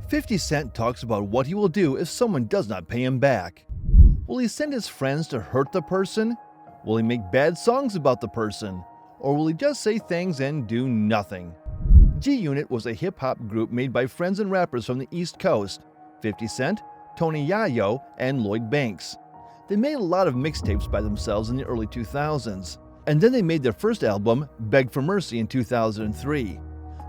50 Cent talks about what he will do if someone does not pay him back. Will he send his friends to hurt the person? Will he make bad songs about the person? Or will he just say things and do nothing? G-Unit was a hip-hop group made by friends and rappers from the East Coast, 50 Cent, Tony Yayo, and Lloyd Banks. They made a lot of mixtapes by themselves in the early 2000s, and then they made their first album, Beg for Mercy, in 2003.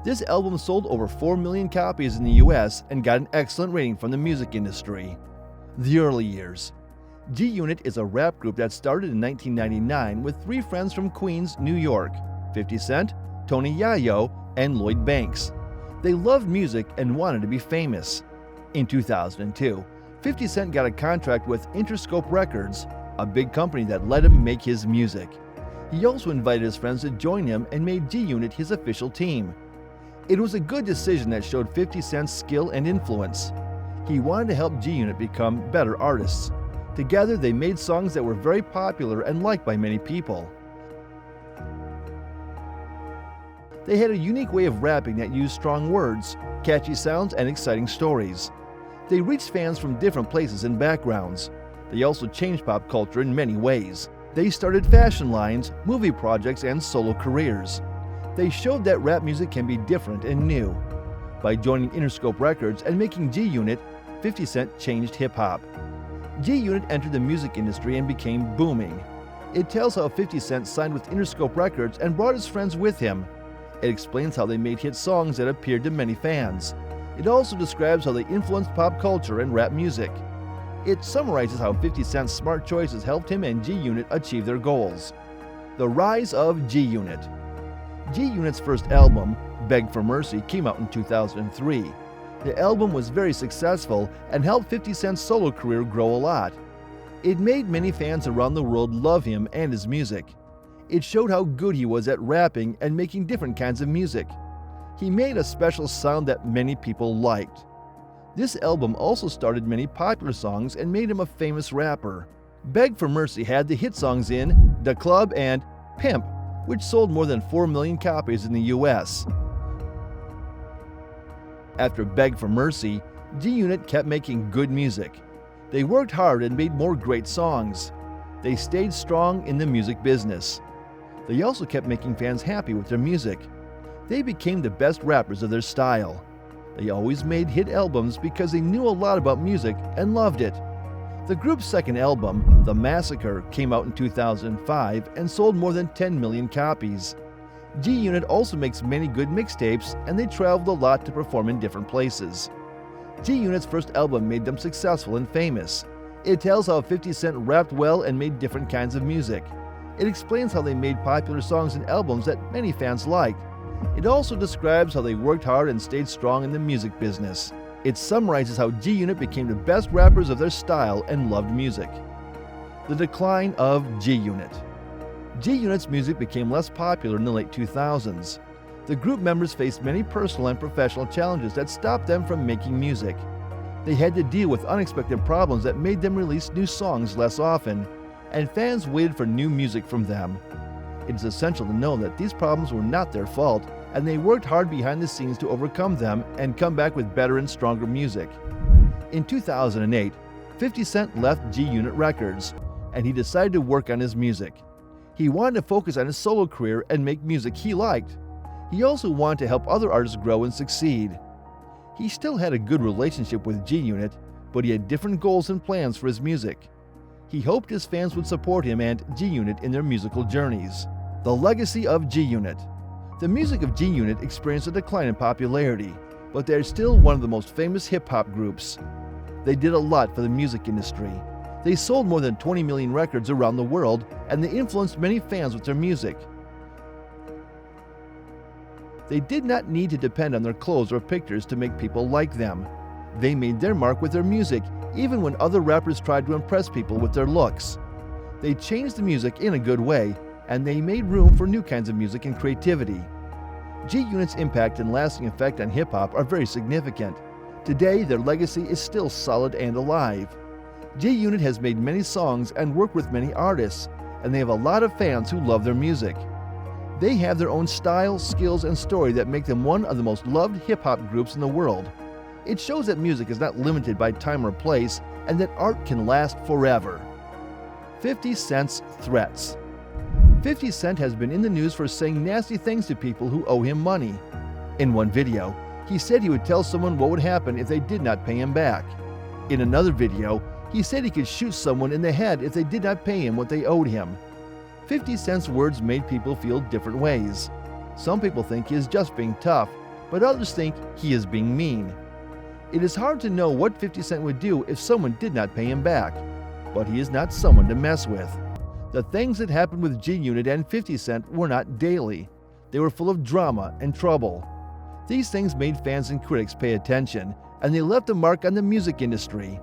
This album sold over 4 million copies in the US and got an excellent rating from the music industry. The early years. G-Unit is a rap group that started in 1999 with three friends from Queens, New York, 50 Cent, Tony Yayo, and Lloyd Banks. They loved music and wanted to be famous. In 2002, 50 Cent got a contract with Interscope Records, a big company that let him make his music. He also invited his friends to join him and made G-Unit his official team. It was a good decision that showed 50 Cent's skill and influence. He wanted to help G-Unit become better artists. Together, they made songs that were very popular and liked by many people. They had a unique way of rapping that used strong words, catchy sounds, and exciting stories. They reached fans from different places and backgrounds. They also changed pop culture in many ways. They started fashion lines, movie projects, and solo careers. They showed that rap music can be different and new. By joining Interscope Records and making G-Unit, 50 Cent changed hip-hop. G-Unit entered the music industry and became booming. It tells how 50 Cent signed with Interscope Records and brought his friends with him. It explains how they made hit songs that appealed to many fans. It also describes how they influenced pop culture and rap music. It summarizes how 50 Cent's smart choices helped him and G-Unit achieve their goals. The rise of G-Unit. G-Unit's first album, Beg for Mercy, came out in 2003. The album was very successful and helped 50 Cent's solo career grow a lot. It made many fans around the world love him and his music. It showed how good he was at rapping and making different kinds of music. He made a special sound that many people liked. This album also started many popular songs and made him a famous rapper. Beg for Mercy had the hit songs in Da Club and Pimp, which sold more than 4 million copies in the US. After Beg for Mercy, G-Unit kept making good music. They worked hard and made more great songs. They stayed strong in the music business. They also kept making fans happy with their music. They became the best rappers of their style. They always made hit albums because they knew a lot about music and loved it. The group's second album, The Massacre, came out in 2005 and sold more than 10 million copies. G-Unit also makes many good mixtapes, and they traveled a lot to perform in different places. G-Unit's first album made them successful and famous. It tells how 50 Cent rapped well and made different kinds of music. It explains how they made popular songs and albums that many fans liked. It also describes how they worked hard and stayed strong in the music business. It summarizes how G-Unit became the best rappers of their style and loved music. The decline of G-Unit. G-Unit's music became less popular in the late 2000s. The group members faced many personal and professional challenges that stopped them from making music. They had to deal with unexpected problems that made them release new songs less often, and fans waited for new music from them. It is essential to know that these problems were not their fault, and they worked hard behind the scenes to overcome them and come back with better and stronger music. In 2008, 50 Cent left G-Unit Records, and he decided to work on his music. He wanted to focus on his solo career and make music he liked. He also wanted to help other artists grow and succeed. He still had a good relationship with G-Unit, but he had different goals and plans for his music. He hoped his fans would support him and G-Unit in their musical journeys. The legacy of G-Unit. The music of G-Unit experienced a decline in popularity, but they are still one of the most famous hip-hop groups. They did a lot for the music industry. They sold more than 20 million records around the world, and they influenced many fans with their music. They did not need to depend on their clothes or pictures to make people like them. They made their mark with their music, even when other rappers tried to impress people with their looks. They changed the music in a good way, and they made room for new kinds of music and creativity. G-Unit's impact and lasting effect on hip-hop are very significant. Today, their legacy is still solid and alive. G-Unit has made many songs and worked with many artists, and they have a lot of fans who love their music. They have their own style, skills, and story that make them one of the most loved hip-hop groups in the world. It shows that music is not limited by time or place and that art can last forever. 50 Cent's threats. 50 Cent has been in the news for saying nasty things to people who owe him money. In one video, he said he would tell someone what would happen if they did not pay him back. In another video, he said he could shoot someone in the head if they did not pay him what they owed him. 50 Cent's words made people feel different ways. Some people think he is just being tough, but others think he is being mean. It is hard to know what 50 Cent would do if someone did not pay him back, but he is not someone to mess with. The things that happened with G-Unit and 50 Cent were not daily. They were full of drama and trouble. These things made fans and critics pay attention, and they left a mark on the music industry.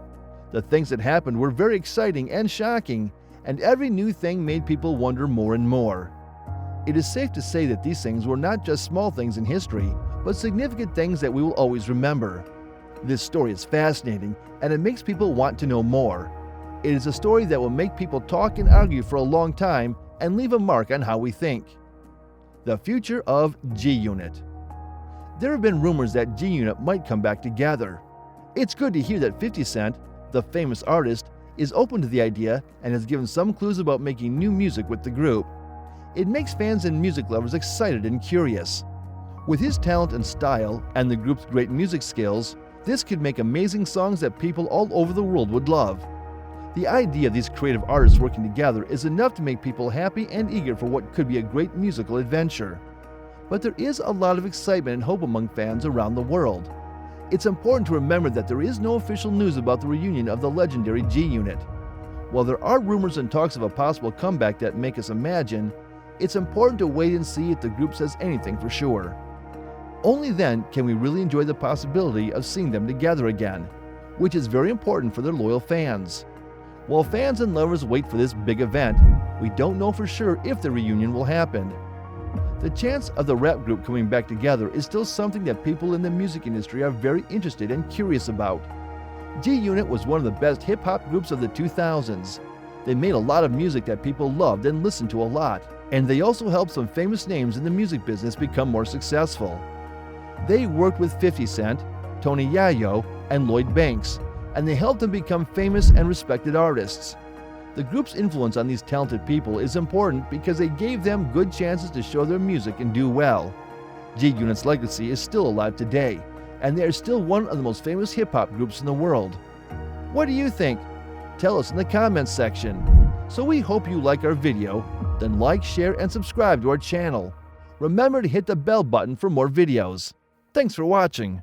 The things that happened were very exciting and shocking, and every new thing made people wonder more and more. It is safe to say that these things were not just small things in history, but significant things that we will always remember. This story is fascinating, and it makes people want to know more. It is a story that will make people talk and argue for a long time and leave a mark on how we think. The future of G-Unit. There have been rumors that G-Unit might come back together. It's good to hear that 50 Cent, the famous artist, is open to the idea and has given some clues about making new music with the group. It makes fans and music lovers excited and curious. With his talent and style and the group's great music skills, this could make amazing songs that people all over the world would love. The idea of these creative artists working together is enough to make people happy and eager for what could be a great musical adventure. But there is a lot of excitement and hope among fans around the world. It's important to remember that there is no official news about the reunion of the legendary G-Unit. While there are rumors and talks of a possible comeback that make us imagine, it's important to wait and see if the group says anything for sure. Only then can we really enjoy the possibility of seeing them together again, which is very important for their loyal fans. While fans and lovers wait for this big event, we don't know for sure if the reunion will happen. The chance of the rap group coming back together is still something that people in the music industry are very interested and curious about. G-Unit was one of the best hip-hop groups of the 2000s. They made a lot of music that people loved and listened to a lot, and they also helped some famous names in the music business become more successful. They worked with 50 Cent, Tony Yayo, and Lloyd Banks, and they helped them become famous and respected artists. The group's influence on these talented people is important because they gave them good chances to show their music and do well. G-Unit's legacy is still alive today, and they are still one of the most famous hip-hop groups in the world. What do you think? Tell us in the comments section. So we hope you like our video, then like, share, and subscribe to our channel. Remember to hit the bell button for more videos. Thanks for watching.